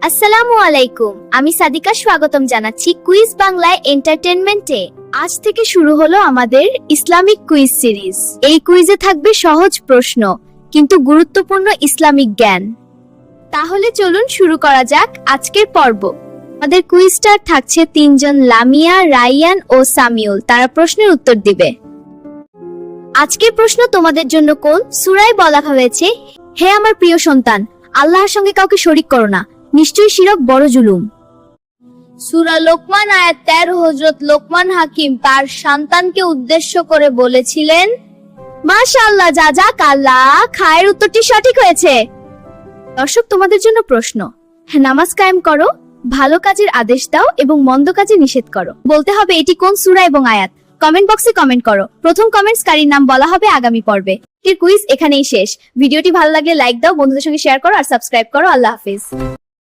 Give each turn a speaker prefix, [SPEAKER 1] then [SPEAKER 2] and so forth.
[SPEAKER 1] আসসালামু আলাইকুম, আমি সাদিকা স্বাগতম জানাচ্ছি কুইজ বাংলায় এন্টারটেনমেন্টে। আজ থেকে শুরু হলো আমাদের ইসলামিক কুইজ সিরিজ। এই কুইজে থাকবে সহজ প্রশ্ন কিন্তু গুরুত্বপূর্ণ ইসলামিক জ্ঞান। তাহলে চলুন শুরু করা যাক আজকের পর্ব। আমাদের কুইজটার থাকছে তিনজন, লামিয়া, রাইয়ান ও সামিউল। তারা প্রশ্নের উত্তর দিবে। আজকের প্রশ্ন তোমাদের জন্য কোন সূরায় বলা হয়েছে, হে আমার প্রিয় সন্তান, আল্লাহর সঙ্গে কাউকে শরীক করো না, নিশ্চয়ই শিরক বড় জুলুম। সূরা লোকমান আয়াত 13। হযরত লোকমান হাকিম তার সন্তানকে উদ্দেশ্য করে বলেছিলেন, মাশাআল্লাহ, জাযাকাল্লাহ, খায়ের উত্তরটি সঠিক হয়েছে। দর্শক, তোমাদের জন্য প্রশ্ন, নামাজ কায়েম করো, ভালো কাজের আদেশ দাও এবং মন্দ কাজে নিষেধ করো। বলতে হবে এটি কোন সূরা এবং আয়াত। কমেন্ট বক্সে কমেন্ট করো। প্রথম কমেন্টসকারীর নাম বলা হবে আগামী পর্বে। এর কুইজ এখানেই শেষ। ভিডিওটি ভালো লাগলে লাইক দাও, বন্ধুদের সঙ্গে শেয়ার করো আর সাবস্ক্রাইব করো। আল্লাহ হাফেজ।